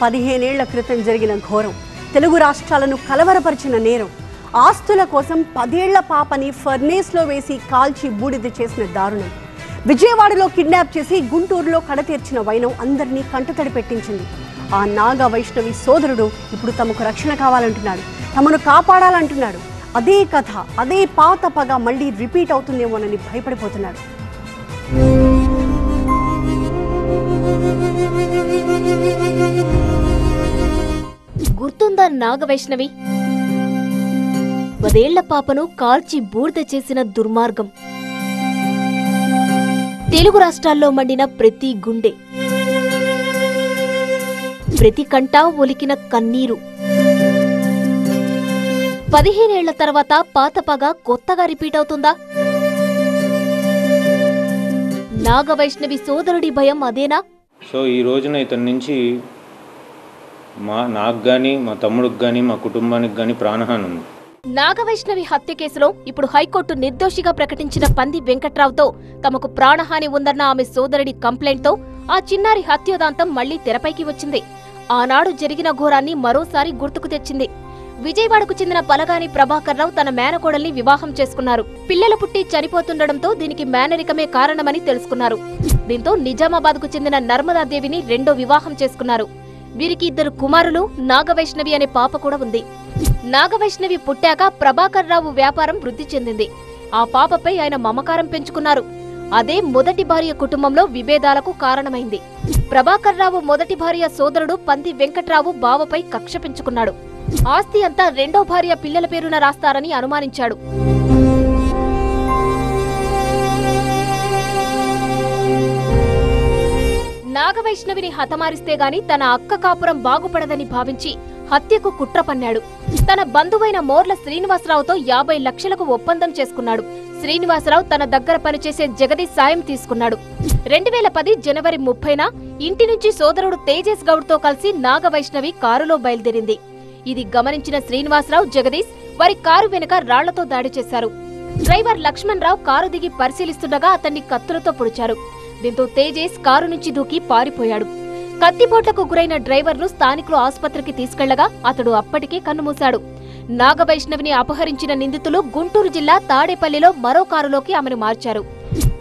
15 ఏళ్ల క్రితం జరిగిన ఘోరం, తెలుగు రాష్ట్రాలను కలవరపరిచిన నేరం, ఆస్తుల కోసం 10 ఏళ్ల పాపని ఫర్నేస్లో వేసి కాల్చి బూడిద చేసిన దారుణం, విజయవాడలో కిడ్నాప్ చేసి గుంటూరులో కడతీర్చిన వైనం అందరినీ కంటతడి పెట్టించింది. ఆ నాగ వైష్ణవి సోదరుడు ఇప్పుడు తమకు రక్షణ కావాలంటున్నాడు, తమను కాపాడాలంటున్నాడు. అదే కథ, అదే పాత పగ మళ్ళీ రిపీట్ అవుతుందేమోనని భయపడిపోతున్నాడు. గుర్తుందా నాగవైష్ణవి? 10 ఏళ్ల పాపను కాల్చి బూడిద చేసిన దుర్మార్గం. తెలుగు రాష్ట్రాల్లో మండిన ప్రతి గుండె, ప్రతి కంటా ఒలికిన కన్నీరు. 15 ఏళ్ల తర్వాత పాత పగ కొత్తగా రిపీట్ అవుతుందా? నాగవైష్ణవి సోదరుడి భయం అదేనా? సో ఈ రోజున ఇతని నుంచి నాకు కానీ, మా తమ్ముడికి కానీ, మా కుటుంబానికి కానీ ప్రాణహాని ఉంది. నాగవైష్ణవి హత్య కేసులో ఇప్పుడు హైకోర్టు నిర్దోషిగా ప్రకటించిన పంది వెంకట్రావుతో తమకు ప్రాణహాని ఉందన్న ఆమె సోదరుడి కంప్లైంట్తో ఆ చిన్నారి హత్యోదాంతం మళ్లీ తెరపైకి వచ్చింది. ఆనాడు జరిగిన ఘోరాన్ని మరోసారి గుర్తుకు తెచ్చింది. విజయవాడకు చెందిన పలగాని ప్రభాకర్ రావు తన మేనకోడల్ని వివాహం చేసుకున్నారు. పిల్లలు పుట్టి చనిపోతుండటంతో దీనికి మేనరికమే కారణమని తెలుసుకున్నారు. దీంతో నిజామాబాద్కు చెందిన నర్మదాదేవిని రెండో వివాహం చేసుకున్నారు. వీరికి 2 కుమారులు, నాగవైష్ణవి అనే పాప కూడా ఉంది. నాగవైష్ణవి పుట్టాక ప్రభాకర్ రావు వ్యాపారం వృద్ధి చెందింది. ఆ పాపపై ఆయన మమకారం పెంచుకున్నారు. అదే మొదటి భార్య కుటుంబంలో విభేదాలకు కారణమైంది. ప్రభాకర్ రావు మొదటి భార్య సోదరుడు పంది వెంకట్రావు బావపై కక్ష పెంచుకున్నాడు. ఆస్తి అంతా రెండో భార్య పిల్లల పేరున రాస్తారని అనుమానించాడు. నాగవైష్ణవిని హతమారిస్తే గాని తన అక్క కాపురం బాగుపడదని భావించి హత్యకు కుట్ర పన్నాడు. తన బంధువైన మోర్ల శ్రీనివాసరావుతో 50 లక్షలకు ఒప్పందం చేసుకున్నాడు. శ్రీనివాసరావు తన దగ్గర పనిచేసే జగదీష్ సాయం తీసుకున్నాడు. 2010 జనవరి 30న ఇంటి నుంచి సోదరుడు తేజేష్ గౌడ్తో కలిసి నాగవైష్ణవి కారులో బయలుదేరింది. ఇది గమనించిన శ్రీనివాసరావు, జగదీష్ వారి కారు వెనుక రాళ్లతో దాడి చేశారు. డ్రైవర్ లక్ష్మణ్ రావు కారు దిగి పరిశీలిస్తుండగా అతన్ని కత్తులతో పొడిచారు. దీంతో తేజేష్ కారు నుంచి దూకి పారిపోయాడు. కత్తిపోట్లకు గురైన డ్రైవర్ను స్థానికులు ఆసుపత్రికి తీసుకెళ్లగా అతడు అప్పటికే కన్నుమూశాడు. నాగవైష్ణవిని అపహరించిన నిందితులు గుంటూరు జిల్లా తాడేపల్లిలో మరో కారులోకి ఆమెను మార్చారు.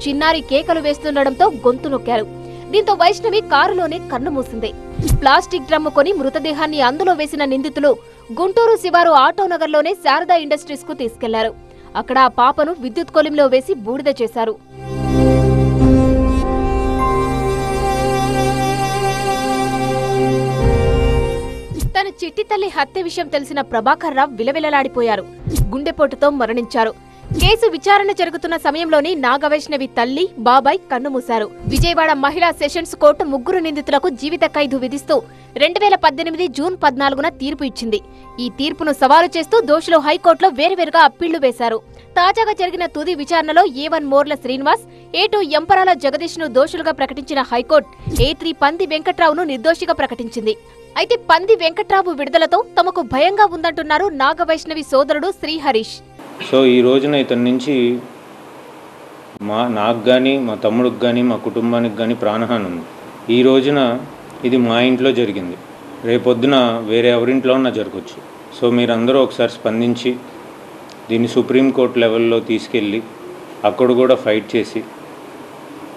చిన్నారి కేకలు వేస్తుండటంతో గొంతు నొక్కారు. దీంతో వైష్ణవి కారులోనే కన్నుమూసింది. ప్లాస్టిక్ డ్రమ్ము కొని మృతదేహాన్ని అందులో వేసిన నిందితులు గుంటూరు శివారు ఆటోనగర్లోనే శారదా ఇండస్ట్రీస్ కు తీసుకెళ్లారు. అక్కడ ఆ పాపను విద్యుత్ కొలింలో వేసి బూడిద చేశారు. తన చిట్టి తల్లి హత్య విషయం తెలిసిన ప్రభాకర్ రావు విలవిలలాడిపోయారు. గుండెపోటుతో మరణించారు. కేసు విచారణ జరుగుతున్న సమయంలోనే నాగవైష్ణవి తల్లి, బాబాయ్ కన్నుమూశారు. విజయవాడ మహిళా సెషన్స్ కోర్టు 3 నిందితులకు జీవిత ఖైదు విధిస్తూ 2018 జూన్ 14న తీర్పు ఇచ్చింది. ఈ తీర్పును సవాలు చేస్తూ దోషులు హైకోర్టులో వేర్వేరుగా అప్పీళ్లు వేశారు. తాజాగా జరిగిన తుది విచారణలో A1 మోర్ల శ్రీనివాస్, A2 ఎంపరాల జగదీష్ ను దోషులుగా ప్రకటించిన హైకోర్టు A3 పంది వెంకట్రావును నిర్దోషిగా ప్రకటించింది. అయితే పంది వెంకట్రావు విడుదలతో తమకు భయంగా ఉందంటున్నారు నాగవైష్ణవి సోదరుడు శ్రీహరీష్. సో ఈ రోజున ఇతని నుంచి నాకు కానీ, మా తమ్ముడికి కానీ, మా కుటుంబానికి కానీ ప్రాణహాని ఉంది. ఈ రోజున ఇది మా ఇంట్లో జరిగింది, రేపొద్దున వేరే ఎవరింట్లో ఉన్నా జరగచ్చు. సో మీరందరూ ఒకసారి స్పందించి దీన్ని సుప్రీంకోర్టు లెవెల్లో తీసుకెళ్ళి అక్కడ కూడా ఫైట్ చేసి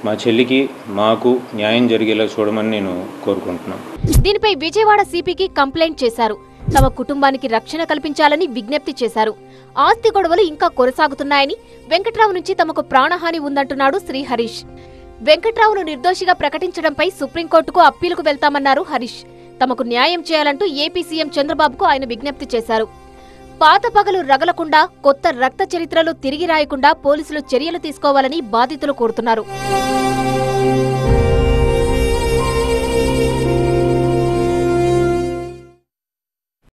మా చెల్లికి, మాకు న్యాయం జరిగేలా చూడమని నేను కోరుకుంటున్నాను. దీనిపై విజయవాడ సిపికి కంప్లైంట్ చేశారు. తమ కుటుంబానికి రక్షణ కల్పించాలని విజ్ఞప్తి చేశారు. ఆస్తి గొడవలు ఇంకా కొనసాగుతున్నాయని, వెంకట్రావు నుంచి తమకు ప్రాణహాని ఉందంటున్నాడు శ్రీహరీష్. వెంకట్రావును నిర్దోషిగా ప్రకటించడంపై సుప్రీంకోర్టుకు అప్పీలుకు వెళ్తామన్నారు హరీష్. తమకు న్యాయం చేయాలంటూ ఏపీ సీఎం చంద్రబాబుకు ఆయన విజ్ఞప్తి చేశారు. పాత పగలు రగలకుండా, కొత్త రక్త చరిత్రలు తిరిగి రాయకుండా పోలీసులు చర్యలు తీసుకోవాలని బాధితులు కోరుతున్నారు.